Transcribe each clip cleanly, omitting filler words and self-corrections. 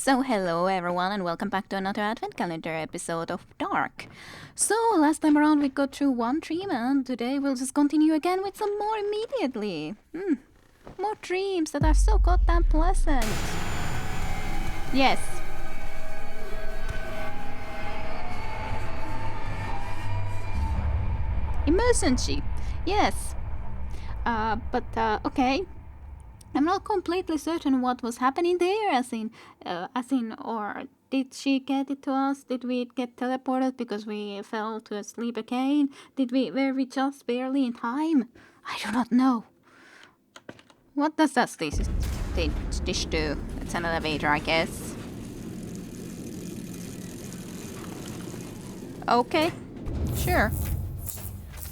So hello everyone and welcome back to another advent calendar episode of DARQ. So last time around we got through one dream and today we'll just continue again with some more immediately. More dreams that are so goddamn pleasant. Yes. Emergency. Yes. Okay. I'm not completely certain what was happening there, or did she get it to us? Did we get teleported because we fell to sleep again? Were we just barely in time? I do not know. What does that dish do? It's an elevator, I guess. Okay, sure.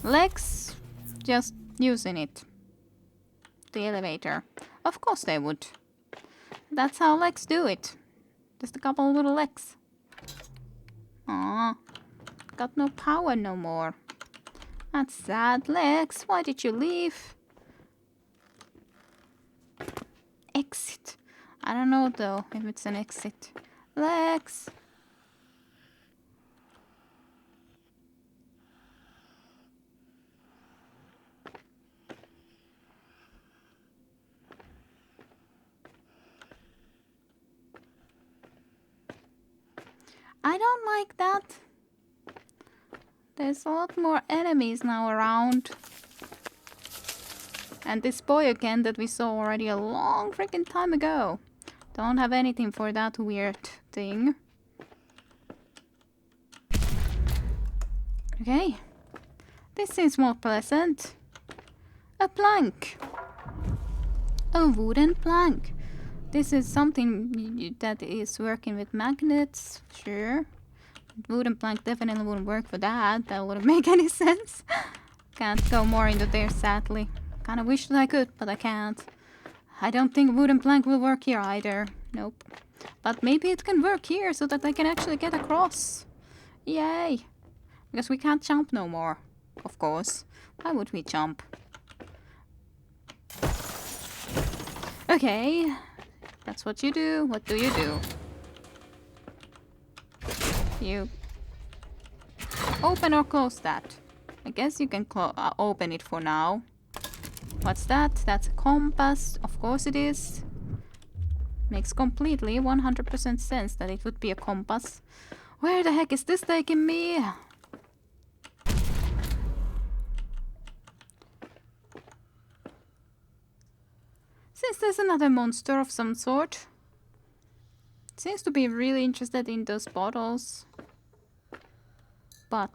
Legs, just using it. The elevator. Of course they would. That's how legs do it. Just a couple of little legs. Aw. Got no power no more. That's sad. Legs, why did you leave? Exit. I don't know though if it's an exit. Legs. I don't like that. There's a lot more enemies now around. And this boy again that we saw already a long freaking time ago. Don't have anything for that weird thing. Okay. This seems more pleasant. A plank. A wooden plank. This is something that is working with magnets, sure. Wooden plank definitely wouldn't work for that. That wouldn't make any sense. Can't go more into there, sadly. Kinda wish that I could, but I can't. I don't think wooden plank will work here either. Nope. But maybe it can work here so that I can actually get across. Yay! Because we can't jump no more, of course. Why would we jump? Okay. That's what you do. What do you do? You open or close that. I guess you can open it for now. What's that? That's a compass. Of course it is. Makes completely 100% sense that it would be a compass. Where the heck is this taking me? Since there's another monster of some sort. Seems to be really interested in those bottles. But,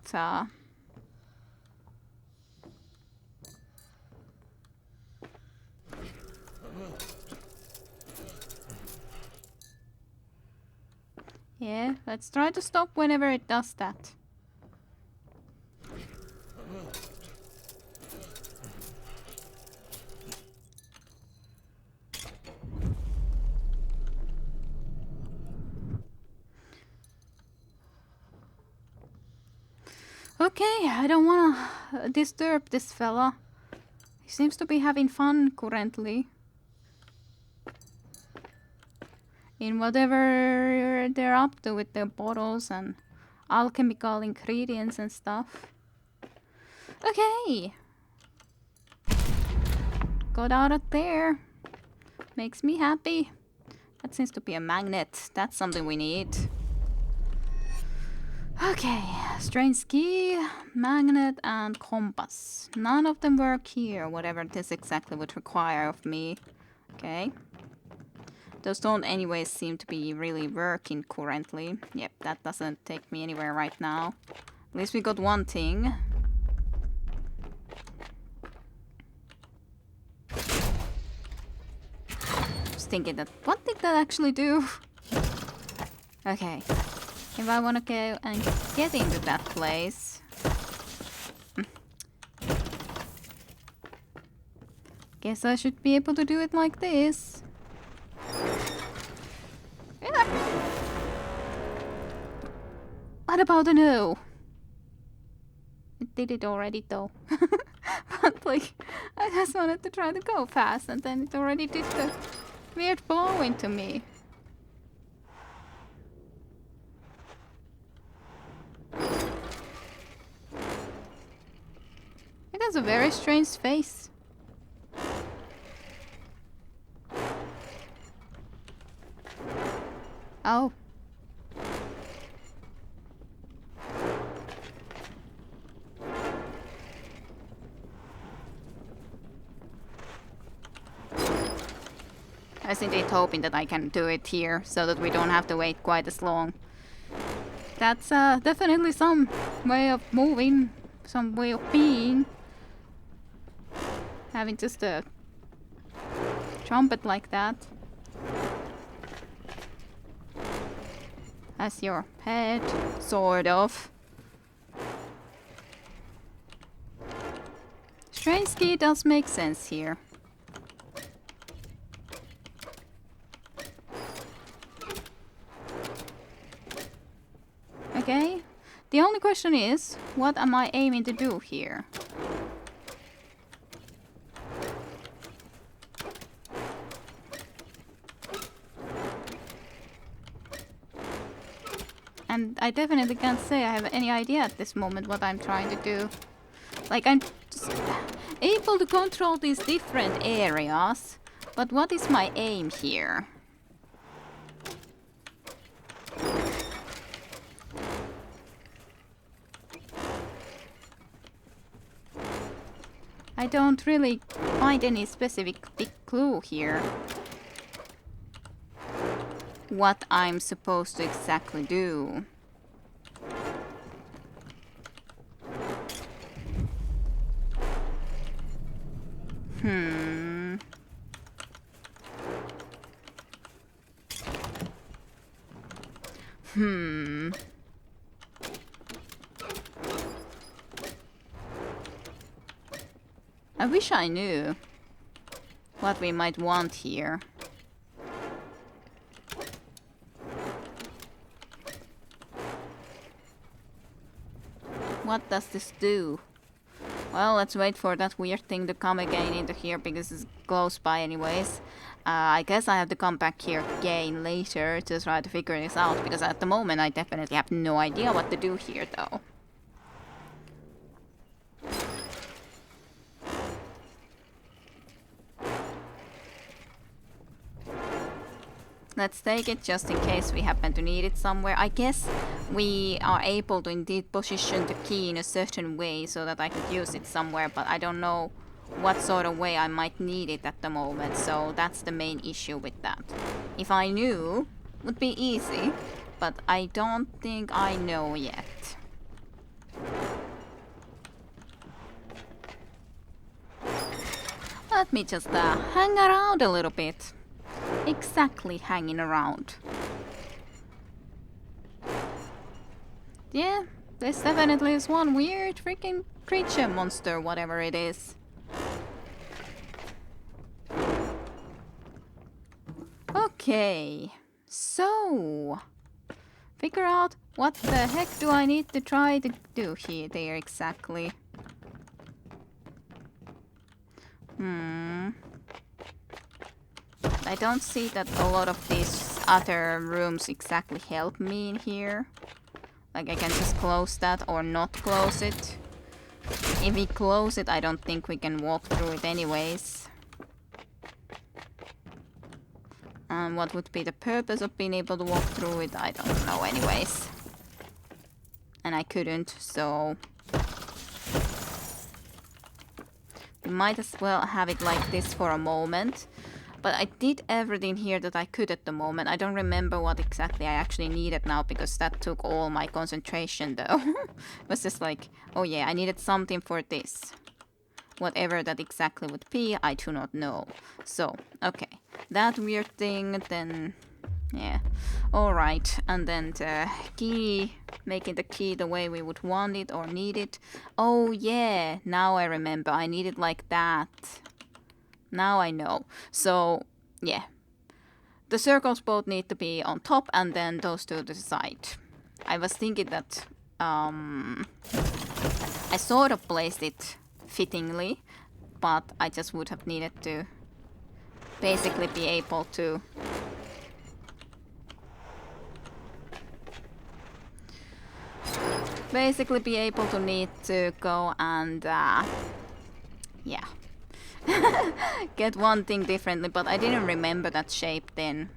yeah, let's try to stop whenever it does that. Okay, I don't wanna disturb this fella. He seems to be having fun currently. In whatever they're up to with their bottles and alchemical ingredients and stuff. Okay. Got out of there. Makes me happy. That seems to be a magnet. That's something we need. Okay, strange key, magnet, and compass. None of them work here, whatever this exactly would require of me. Okay. Those don't anyways seem to be really working currently. Yep, that doesn't take me anywhere right now. At least we got one thing. Just thinking that, what did that actually do? Okay. If I want to go and get into that place. Guess I should be able to do it like this. Yeah. What about a no? It did it already though. But like, I just wanted to try to go fast and then it already did the weird blow into me. a very strange face. Oh. I was indeed hoping that I can do it here, so that we don't have to wait quite as long. That's definitely some way of moving, some way of being. Having just a trumpet like that as your head, sort of. Strange key does make sense here. Okay, the only question is, what am I aiming to do here? And I definitely can't say I have any idea at this moment what I'm trying to do. Like, I'm just able to control these different areas, but what is my aim here? I don't really find any specific big clue here. What I'm supposed to exactly do. I wish I knew what we might want here. What does this do? Well, let's wait for that weird thing to come again into here because it's close by anyways. I guess I have to come back here again later to try to figure this out because at the moment I definitely have no idea what to do here though. Let's take it just in case we happen to need it somewhere. I guess we are able to indeed position the key in a certain way so that I could use it somewhere, but I don't know what sort of way I might need it at the moment, so that's the main issue with that. If I knew, it would be easy, but I don't think I know yet. Let me just hang around a little bit. Exactly hanging around. Yeah, this definitely is one weird freaking creature monster, whatever it is. Okay, so figure out what the heck do I need to try to do here there exactly. I don't see that a lot of these other rooms exactly help me in here. Like I can just close that or not close it. If we close it, I don't think we can walk through it anyways. And what would be the purpose of being able to walk through it? I don't know anyways. And I couldn't, so... we might as well have it like this for a moment. But I did everything here that I could at the moment. I don't remember what exactly I actually needed now because that took all my concentration though. It was just like, oh yeah, I needed something for this. Whatever that exactly would be, I do not know. So, okay. That weird thing, then... yeah. Alright, and then the key... making the key the way we would want it or need it. Oh yeah, now I remember. I need it like that. Now I know. So, yeah. The circles both need to be on top and then those two to the side. I was thinking that I sort of placed it fittingly, but I just would have needed to basically be able to need to go and Yeah. Get one thing differently, but I didn't remember that shape then.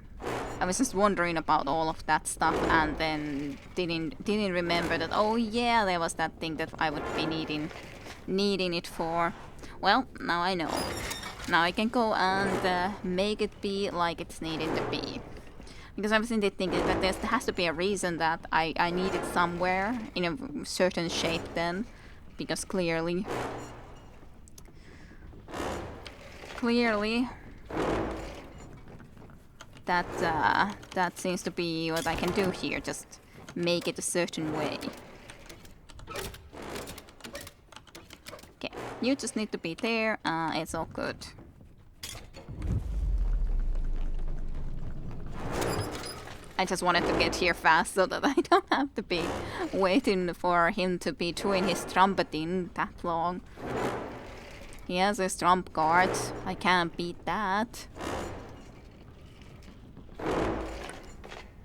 I was just wondering about all of that stuff and then didn't remember that, oh yeah, there was that thing that I would be needing it for. Well, now I know. Now I can go and make it be like it's needed to be. Because I was indeed thinking that there has to be a reason that I need it somewhere in a certain shape then. Because clearly that seems to be what I can do here, just make it a certain way. Okay, you just need to be there, it's all good. I just wanted to get here fast so that I don't have to be waiting for him to be doing his trumpeting that long. He has his trump card, I can't beat that.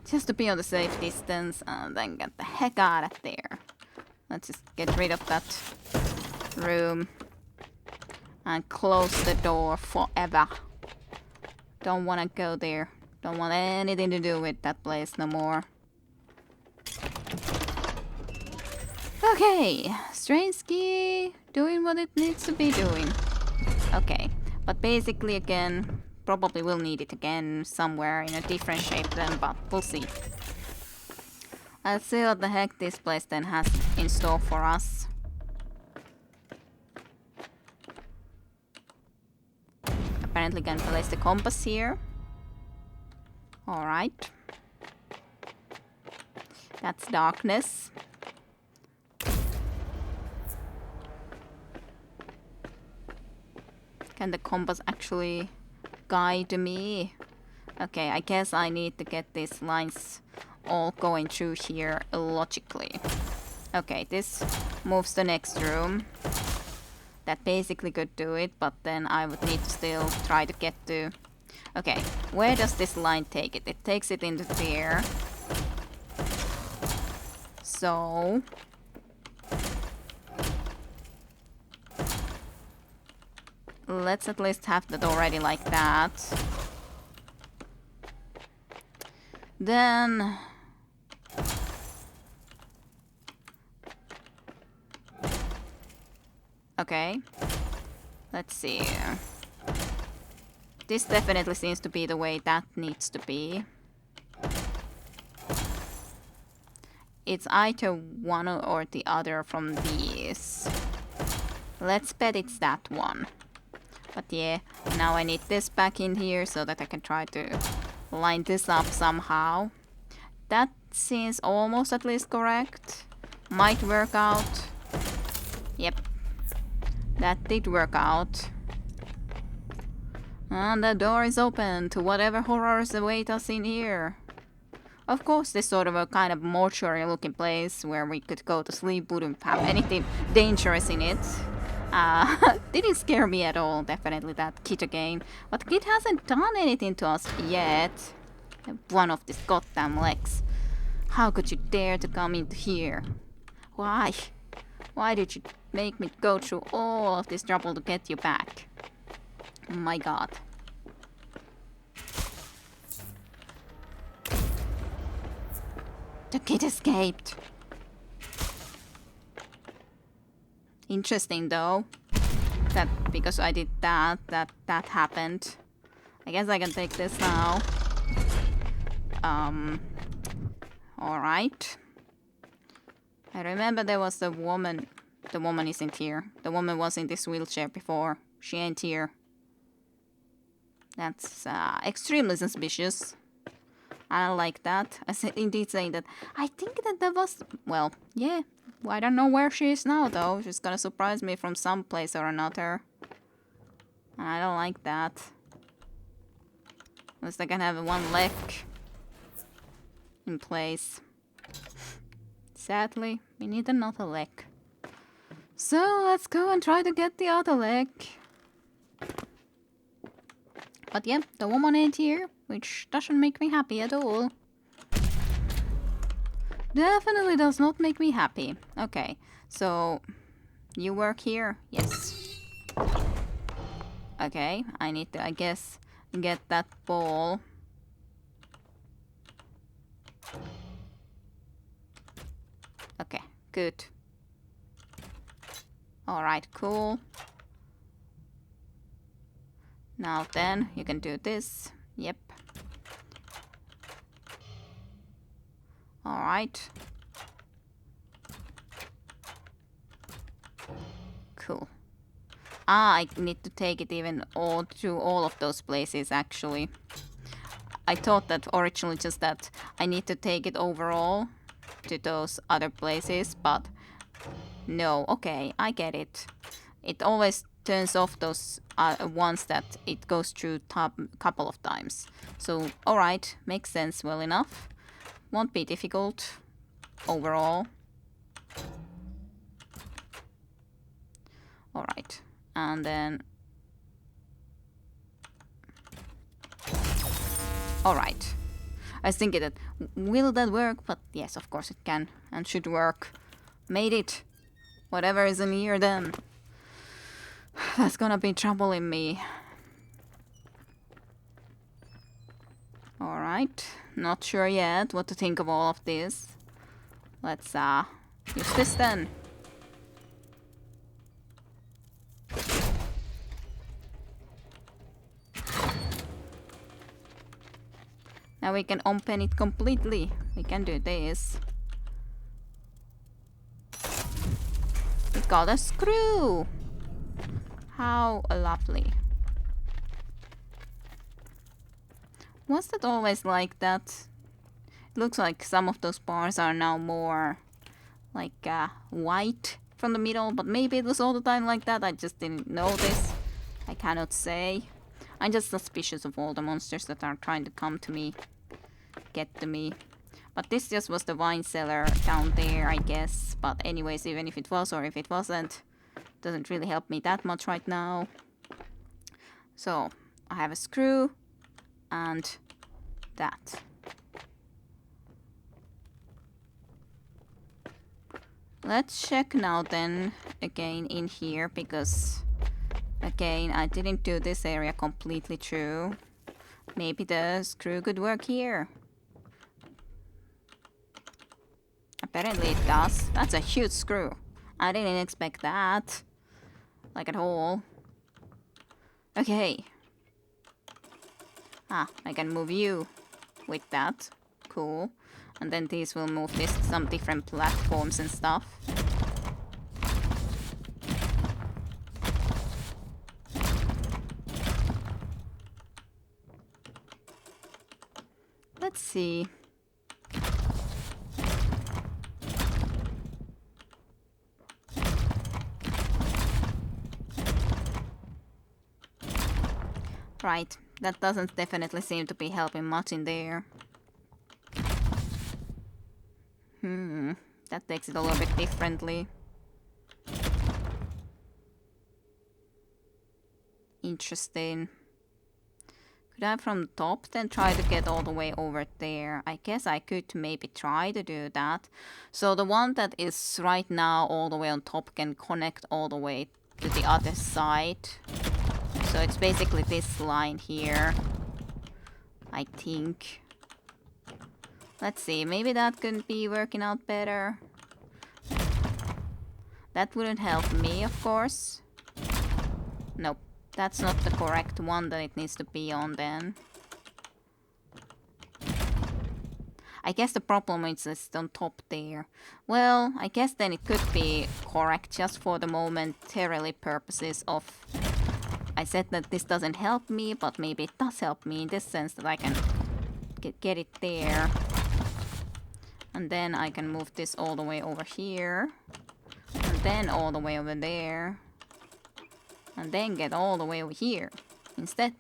Just to be on the safe distance and then get the heck out of there. Let's just get rid of that room. And close the door forever. Don't want to go there. Don't want anything to do with that place no more. Okay, Strainsky doing what it needs to be doing. Okay, but basically again, probably will need it again somewhere in a different shape then, but we'll see. Let's see what the heck this place then has in store for us. Apparently can place the compass here. Alright. That's darkness. Can the compass actually guide me? Okay, I guess I need to get these lines all going through here logically. Okay, this moves the next room. That basically could do it, but then I would need to still try to get to... Okay, where does this line take it? It takes it into there. So... let's at least have that already like that. Then... okay. Let's see. This definitely seems to be the way that needs to be. It's either one or the other from these. Let's bet it's that one. But yeah, now I need this back in here so that I can try to line this up somehow. That seems almost at least correct. Might work out. Yep. That did work out. And the door is open to whatever horrors await us in here. Of course, this sort of a kind of mortuary looking place where we could go to sleep wouldn't have anything dangerous in it. Didn't scare me at all, definitely, that kid again. But kid hasn't done anything to us yet. One of these goddamn legs. How could you dare to come into here? Why? Why did you make me go through all of this trouble to get you back? Oh my god. The kid escaped. Interesting though. That because I did that happened. I guess I can take this now. Alright. I remember there was the woman. The woman isn't here. The woman was in this wheelchair before. She ain't here. That's extremely suspicious. I don't like that. I said indeed saying that. I think that was... well, yeah. I don't know where she is now though. She's gonna surprise me from some place or another. And I don't like that. At least I can have one leg in place. Sadly, we need another leg. So let's go and try to get the other leg. But yeah, the woman ain't here, which doesn't make me happy at all. Definitely does not make me happy. Okay, so you work here? Yes. Okay, I need to, I guess, get that ball. Okay, good. Alright, cool. Now then, you can do this. Yep. Alright. Cool. Ah, I need to take it even all to all of those places, actually. I thought that originally just that I need to take it overall to those other places, but no. Okay, I get it. It always turns off those ones that it goes through couple of times. So, alright, makes sense well enough. Won't be difficult overall. Alright, and then... Alright. I was thinking that, will that work? But yes, of course it can and should work. Made it. Whatever is in here then. That's gonna be troubling me. Alright. Not sure yet what to think of all of this. Let's use this then. Now we can open it completely. We can do this. It got a screw. How lovely. Was that always like that? It looks like some of those bars are now more like white from the middle, but maybe it was all the time like that. I just didn't notice. I cannot say. I'm just suspicious of all the monsters that are trying to come to me, get to me. But this just was the wine cellar down there, I guess. But anyways, even if it was or if it wasn't, doesn't really help me that much right now. So, I have a screw and that. Let's check now then again in here, because again I didn't do this area completely through. Maybe the screw could work here. Apparently it does. That's a huge screw. I didn't expect that. Like at all. Okay. Ah, I can move you with that. Cool. And then these will move this to some different platforms and stuff. Let's see. Right, that doesn't definitely seem to be helping much in there. That takes it a little bit differently. Interesting. Could I from the top then try to get all the way over there? I guess I could maybe try to do that. So the one that is right now all the way on top can connect all the way to the other side. So it's basically this line here, I think. Let's see, maybe that could be working out better. That wouldn't help me, of course. Nope, that's not the correct one that it needs to be on then. I guess the problem is it's on top there. Well, I guess then it could be correct just for the momentarily purposes of... I said that this doesn't help me, but maybe it does help me in this sense that I can get it there. And then I can move this all the way over here. And then all the way over there. And then get all the way over here instead.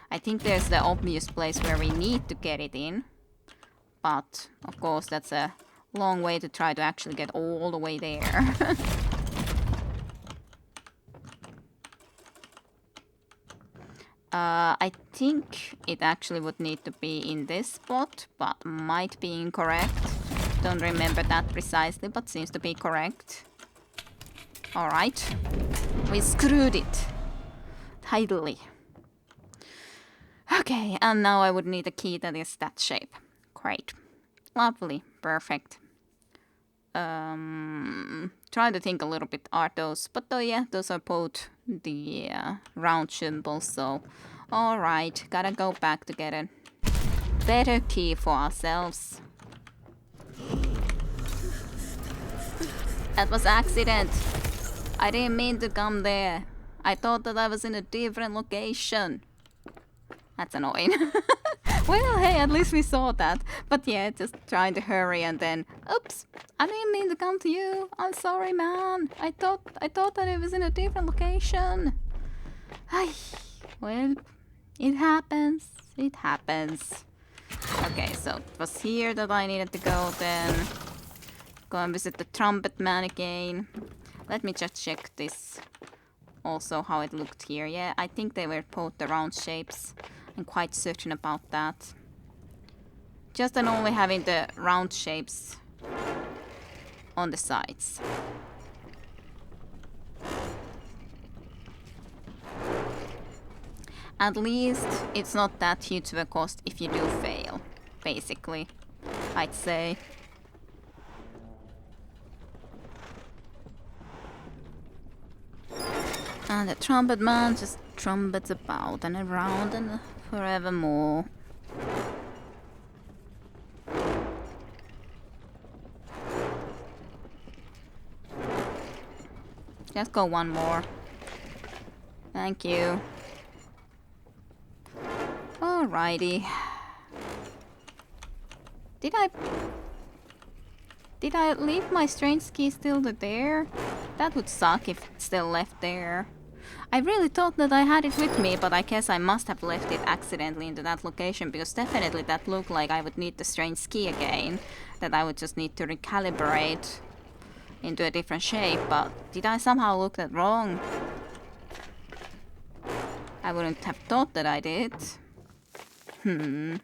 I think there's the obvious place where we need to get it in. But, of course, that's a long way to try to actually get all the way there. I think it actually would need to be in this spot, but might be incorrect. Don't remember that precisely, but seems to be correct. Alright. We screwed it. Tidily. Okay, and now I would need a key that is that shape. Great. Lovely. Perfect. Try to think a little bit. Are those? But yeah, those are both the round symbols. So, alright. Gotta go back to get a better key for ourselves. That was accident. I didn't mean to come there. I thought that I was in a different location. That's annoying. Well, hey, at least we saw that. But yeah, just trying to hurry and then, oops, I didn't mean to come to you. I'm sorry, man. I thought that it was in a different location. Ay, well, it happens. It happens. Okay, so it was here that I needed to go then. Go and visit the trumpet man again. Let me just check this. Also, how it looked here. Yeah, I think they were both the round shapes. I'm quite certain about that. Just and only having the round shapes on the sides. At least it's not that huge of a cost if you do fail, basically, I'd say. And the trumpet man just trumpets about and around and forevermore. Just go one more. Thank you. Alrighty. Did I leave my strange key still there? That would suck if it's still left there. I really thought that I had it with me, but I guess I must have left it accidentally into that location, because definitely that looked like I would need the strange key again, that I would just need to recalibrate into a different shape, but did I somehow look that wrong? I wouldn't have thought that I did. But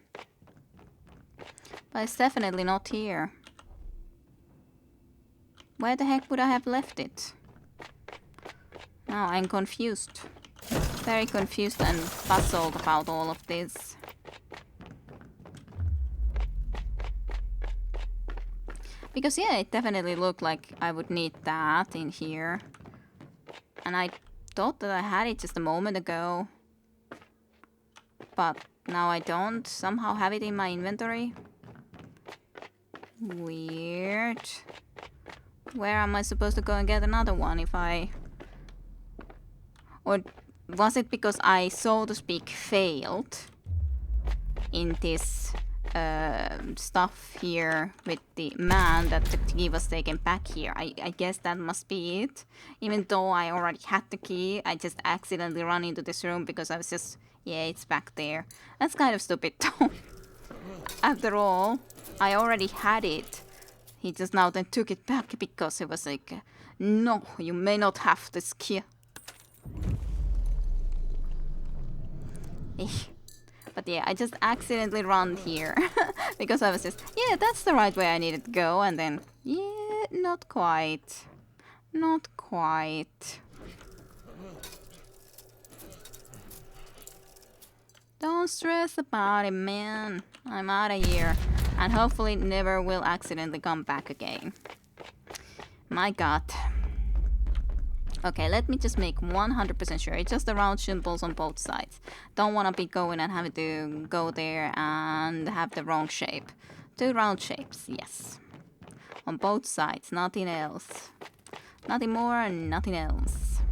it's definitely not here. Where the heck would I have left it? Now I'm confused. Very confused and puzzled about all of this. Because yeah, it definitely looked like I would need that in here. And I thought that I had it just a moment ago. But now I don't somehow have it in my inventory. Weird. Where am I supposed to go and get another one if I... Or was it because I, so to speak, failed in this stuff here with the man that the key was taken back here? I guess that must be it. Even though I already had the key, I just accidentally ran into this room because I was just... Yeah, it's back there. That's kind of stupid though. After all, I already had it. He just now then took it back because he was like, no, you may not have this key. But yeah, I just accidentally ran here because I was just, yeah, that's the right way I needed to go. And then, yeah, not quite. Not quite. Don't stress about it, man. I'm out of here. And hopefully never will accidentally come back again. My god. Okay, let me just make 100% sure. It's just the round symbols on both sides. Don't want to be going and having to go there and have the wrong shape. 2 round shapes, yes. On both sides, nothing else. Nothing more and nothing else.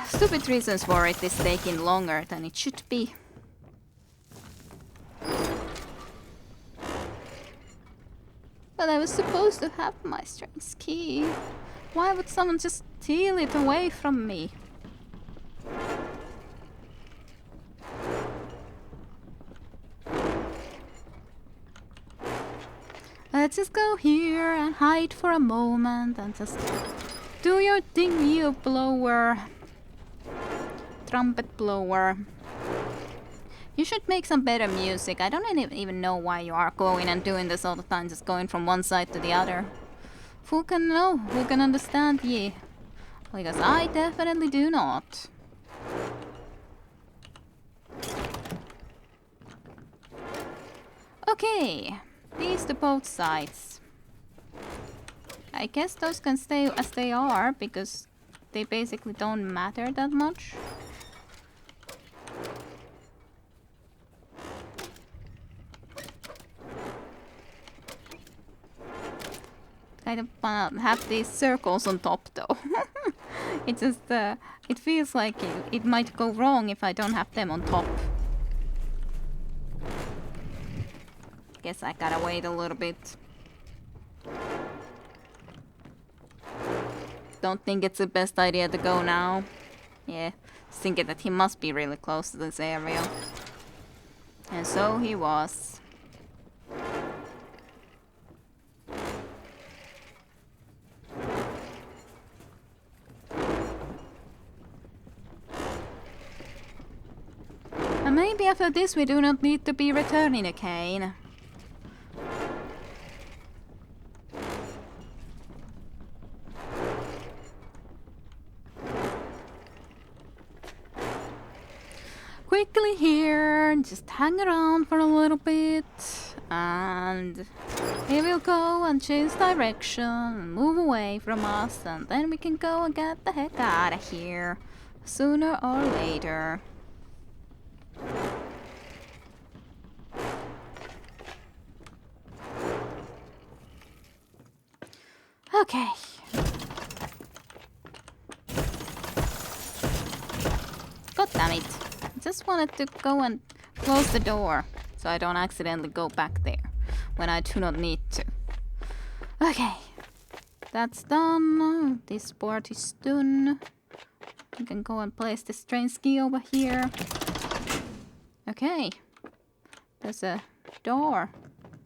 Stupid reasons for it is taking longer than it should be. But I was supposed to have my strange key. Why would someone just steal it away from me? Let's just go here and hide for a moment and just do your thing, you blower. Trumpet blower. You should make some better music. I don't even know why you are going and doing this all the time, just going from one side to the other. Who can know? Who can understand ye? Because I definitely do not. Okay, these to both sides. I guess those can stay as they are because they basically don't matter that much. Kind of wanna have these circles on top though. It just, it feels like it might go wrong if I don't have them on top. Guess I gotta wait a little bit. Don't think it's the best idea to go now. Yeah, thinking that he must be really close to this area. And so he was. And maybe after this we do not need to be returning again. Quickly here, just hang around for a little bit, and he will go and change direction and move away from us, and then we can go and get the heck out of here, sooner or later. Okay. God damn it. Just wanted to go and close the door so I don't accidentally go back there when I do not need to. Okay, that's done. This part is done. You can go and place this strange key over here. Okay, there's a door,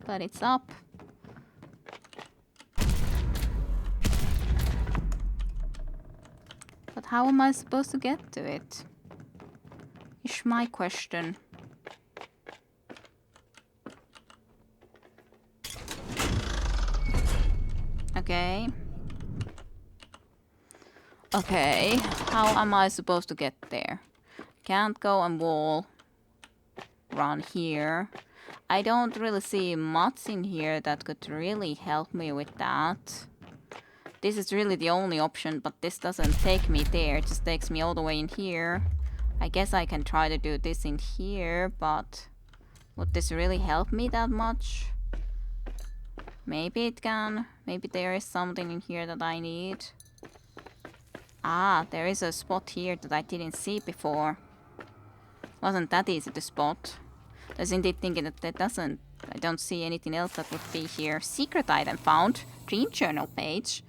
but it's up. But how am I supposed to get to it? Is my question. Okay. Okay, how am I supposed to get there? Can't go and wall run here. I don't really see much in here that could really help me with that. This is really the only option, but this doesn't take me there. It just takes me all the way in here. I guess I can try to do this in here, but would this really help me that much? Maybe it can. Maybe there is something in here that I need. Ah, there is a spot here that I didn't see before. Wasn't that easy to spot. I was indeed thinking that I don't see anything else that would be here. Secret item found. Dream journal page.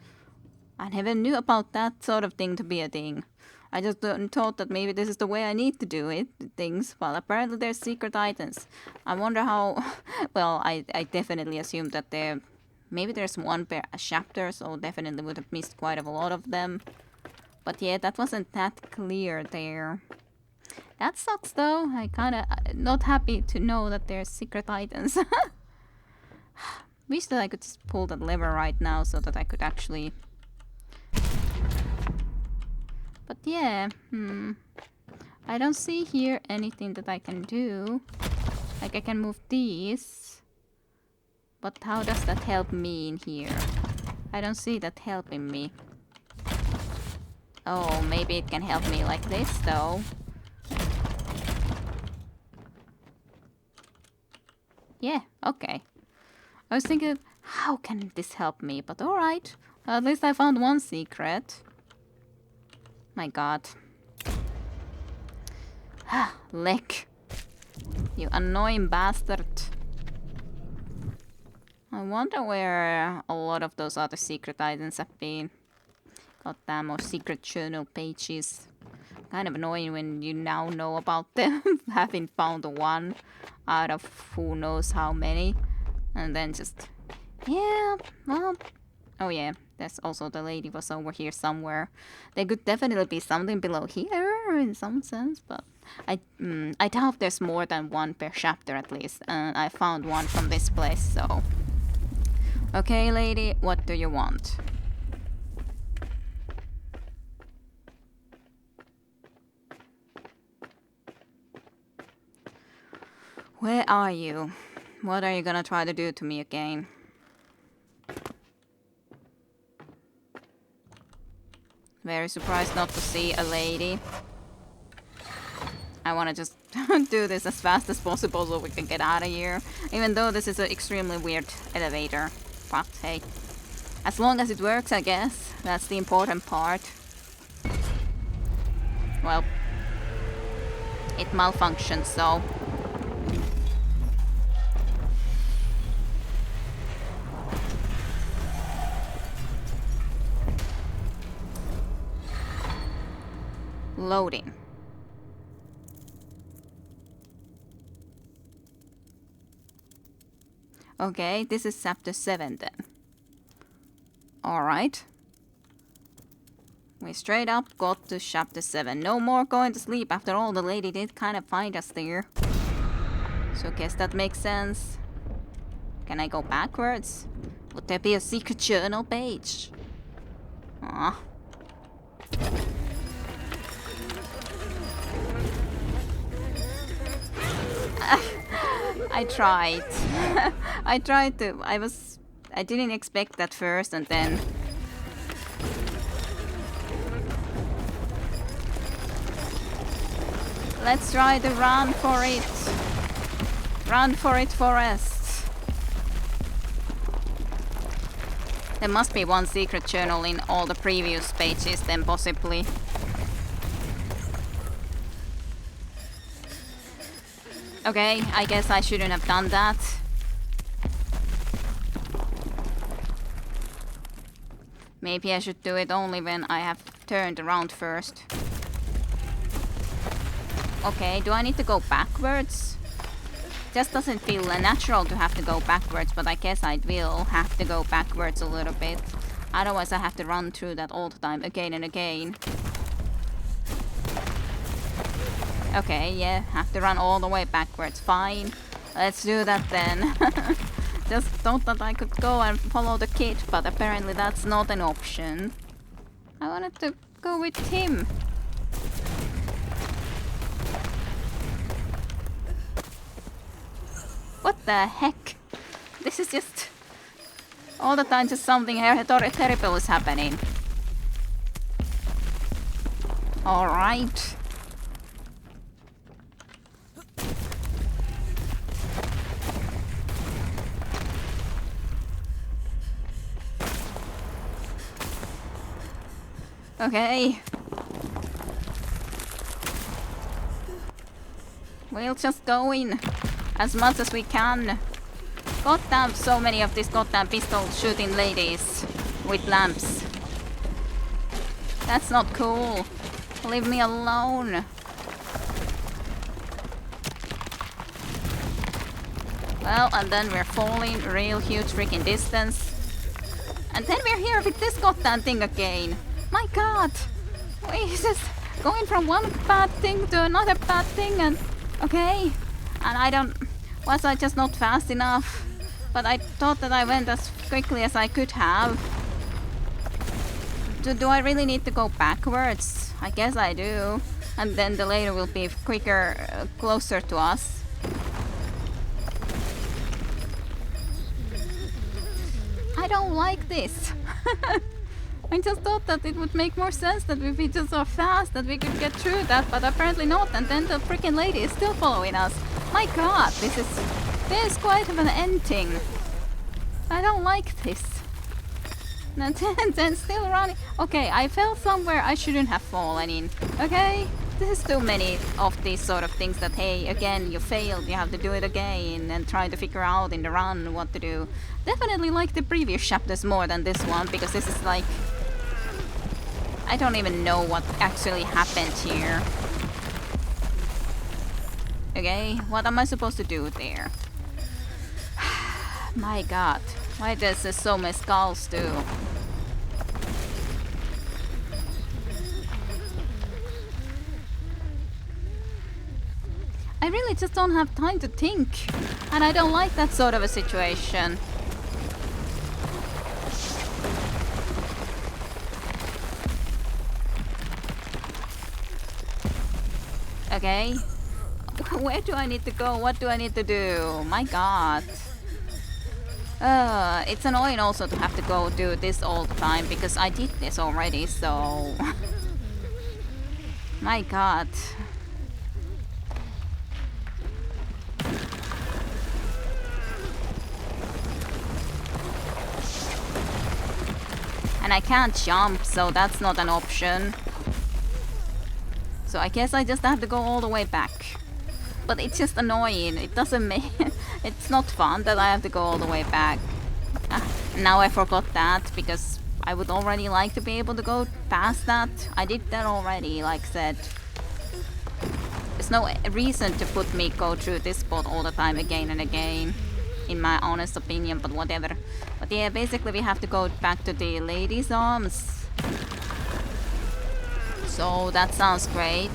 I never knew about that sort of thing to be a thing. I just thought that maybe this is the way I need to do it, things. Well, apparently there's secret items. I wonder how... Well, I definitely assume that maybe there's one per chapter, so definitely would have missed quite a lot of them. But yeah, that wasn't that clear there. That sucks though. I kinda not happy to know that there's secret items. Wish that I could just pull that lever right now so that I could actually... But yeah, I don't see here anything that I can do. Like I can move these. But how does that help me in here? I don't see that helping me. Oh, maybe it can help me like this though. Yeah, okay. I was thinking, how can this help me? But alright, at least I found one secret. My god. Lick. You annoying bastard. I wonder where a lot of those other secret items have been. Goddamn, or secret journal pages. Kind of annoying when you now know about them, having found one out of who knows how many. And then just... Yeah, well... Oh yeah, there's also the lady was over here somewhere. There could definitely be something below here in some sense, but I doubt there's more than one per chapter at least. And I found one from this place, so Okay, lady, what do you want? Where are you? What are you gonna try to do to me again? Very surprised not to see a lady. I wanna just do this as fast as possible so we can get out of here. Even though this is an extremely weird elevator. But hey, as long as it works, I guess. That's the important part. Well, it malfunctioned, so... Loading. Okay, this is chapter 7 then. Alright. We straight up got to chapter 7. No more going to sleep. After all, the lady did kind of find us there. So guess that makes sense. Can I go backwards? Would there be a secret journal page? Aw. I tried. I tried to. I didn't expect that first, and then... Let's try to run for it. Run for it, Forest. There must be one secret journal in all the previous pages then, possibly. Okay, I guess I shouldn't have done that. Maybe I should do it only when I have turned around first. Okay, do I need to go backwards? Just doesn't feel natural to have to go backwards, but I guess I will have to go backwards a little bit. Otherwise I have to run through that all the time, again and again. Okay, yeah, have to run all the way backwards. Fine, let's do that then. Just thought that I could go and follow the kid, but apparently that's not an option. I wanted to go with him. What the heck? This is just... all the time just something terrible is happening. Alright. Okay. We'll just go in as much as we can. Goddamn, so many of these goddamn pistols shooting ladies with lamps. That's not cool. Leave me alone. Well, and then we're falling real huge freaking distance. And then we're here with this goddamn thing again. My god! We're just going from one bad thing to another bad thing, and... okay. And I don't... was I just not fast enough? But I thought that I went as quickly as I could have. Do I really need to go backwards? I guess I do. And then the lady will be quicker, closer to us. I don't like this. I just thought that it would make more sense that if we just so fast that we could get through that, but apparently not, and then the freaking lady is still following us. My god, this is quite of an ending. I don't like this. And then still running. Okay, I fell somewhere I shouldn't have fallen in. Okay? This is too many of these sort of things that, hey, again, you failed, you have to do it again, and try to figure out in the run what to do. Definitely like the previous chapters more than this one, because this is like... I don't even know what actually happened here. Okay, what am I supposed to do there? My god, why does there so many skulls too? I really just don't have time to think, and I don't like that sort of a situation. Okay. Where do I need to go? What do I need to do? My god. It's annoying also to have to go do this all the time because I did this already, so... My god. And I can't jump, so that's not an option. So I guess I just have to go all the way back. But it's just annoying. It doesn't make... It's not fun that I have to go all the way back. Now I forgot that because I would already like to be able to go past that. I did that already, like said. There's no reason to put me go through this spot all the time again and again. In my honest opinion, but whatever. But yeah, basically we have to go back to the lady's arms. So that sounds great.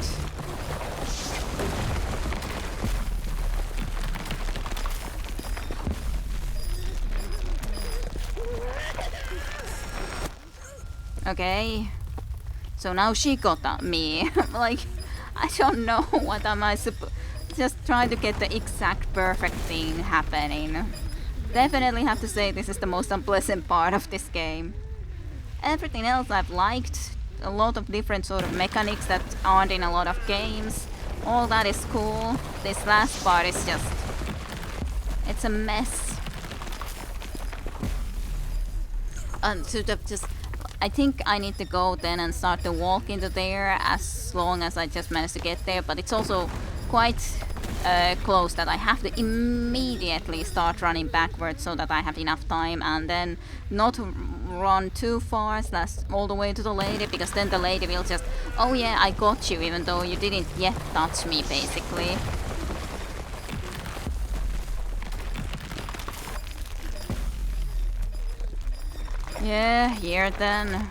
Okay. So now she got at me. Like, I don't know what am I supposed... Just try to get the exact perfect thing happening. Definitely have to say this is the most unpleasant part of this game. Everything else I've liked. A lot of different sort of mechanics that aren't in a lot of games. All that is cool. This last part is just... It's a mess. And sort of just... I think I need to go then and start to walk into there as long as I just manage to get there. But it's also quite close that I have to immediately start running backwards so that I have enough time and then not run too far all the way to the lady, because then the lady will just, oh yeah, I got you even though you didn't yet touch me, basically. Yeah, here then.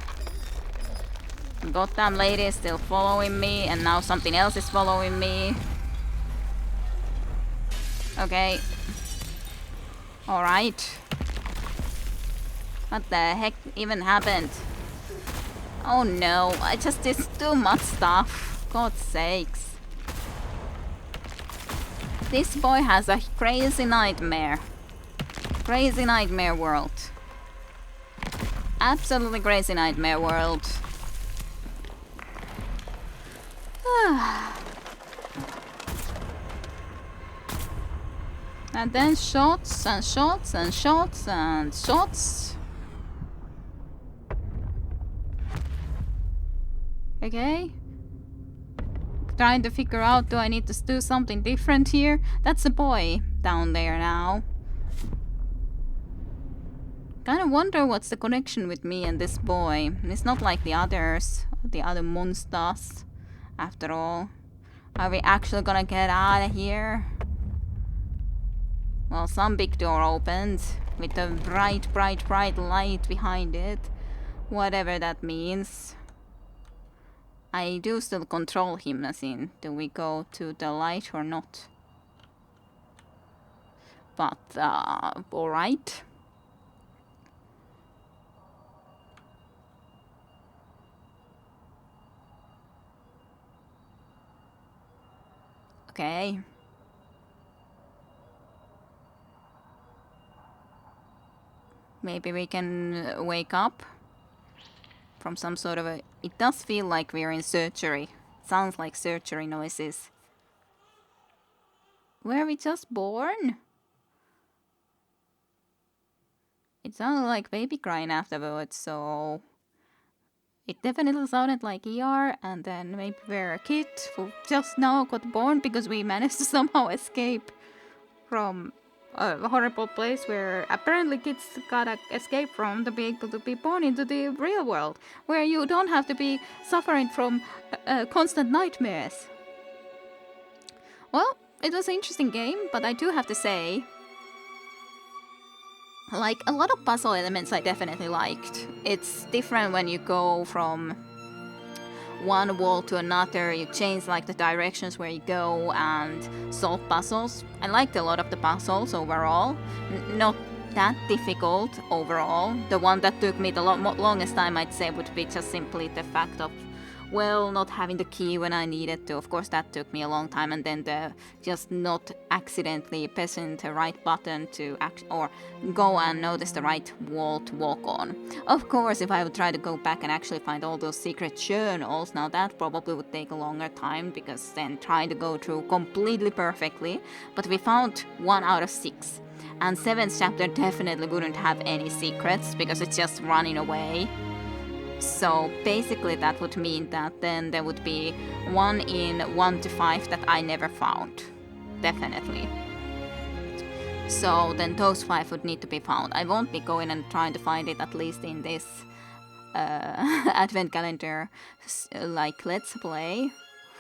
Goddamn lady is still following me, and now something else is following me. Okay. Alright. What the heck even happened? Oh no, I just did too much stuff. God's sakes. This boy has a crazy nightmare. Crazy nightmare world. Absolutely crazy nightmare world. And then shots and shots and shots and shots. Okay. Trying to figure out, do I need to do something different here? That's a boy down there now. Kind of wonder what's the connection with me and this boy. It's not like the others, the other monsters, after all. Are we actually gonna get out of here? Well, some big door opened with a bright, bright, bright light behind it. Whatever that means. I do still control him, as in, do we go to the light or not? But, alright. Okay. Maybe we can wake up from some sort of a... It does feel like we're in surgery. Sounds like surgery noises. Were we just born? It sounded like baby crying afterwards, so... It definitely sounded like ER, and then maybe we're a kid who just now got born because we managed to somehow escape from a horrible place where apparently kids gotta escape from to be able to be born into the real world, where you don't have to be suffering from constant nightmares. Well, it was an interesting game, but I do have to say, like, a lot of puzzle elements I definitely liked. It's different when you go from one wall to another, you change like the directions where you go and solve puzzles. I liked a lot of the puzzles overall. Not that difficult overall. The one that took me the longest time, I'd say, would be just simply the fact of well, not having the key when I needed to. Of course, that took me a long time, and then the just not accidentally pressing the right button to or go and notice the right wall to walk on. Of course, if I would try to go back and actually find all those secret journals, now that probably would take a longer time, because then trying to go through completely perfectly. But we found 1 out of 6. And 7th chapter definitely wouldn't have any secrets, because it's just running away. So basically that would mean that then there would be 1 in 1 to 5 that I never found. Definitely. So then those 5 would need to be found. I won't be going and trying to find it, at least in this advent calendar like let's play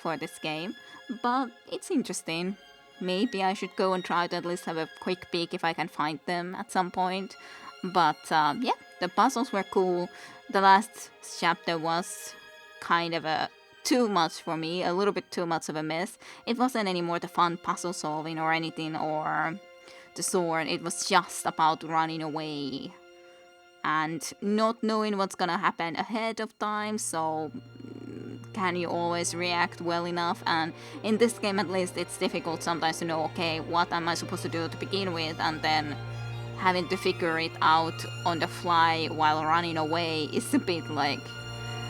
for this game. But it's interesting. Maybe I should go and try to at least have a quick peek if I can find them at some point. But yeah, the puzzles were cool. The last chapter was kind of too much for me, a little bit too much of a mess. It wasn't anymore the fun puzzle solving or anything, or the sword. It was just about running away and not knowing what's gonna happen ahead of time. So can you always react well enough? And in this game, at least, it's difficult sometimes to know, okay, what am I supposed to do to begin with, and then having to figure it out on the fly while running away is a bit like,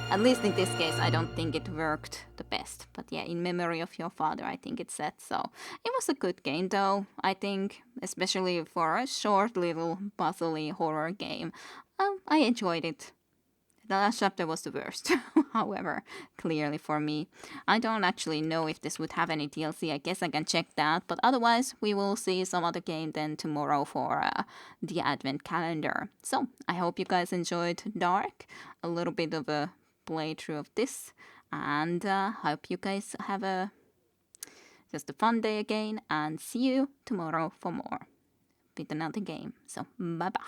at least in this case, I don't think it worked the best. But yeah, In Memory of Your Father, I think it said so. It was a good game though, I think, especially for a short little puzzly horror game. I enjoyed it. The last chapter was the worst, however, clearly for me. I don't actually know if this would have any DLC. I guess I can check that. But otherwise, we will see some other game then tomorrow for the Advent calendar. So, I hope you guys enjoyed DARQ. A little bit of a playthrough of this. And hope you guys have just a fun day again. And see you tomorrow for more with another game. So, bye-bye.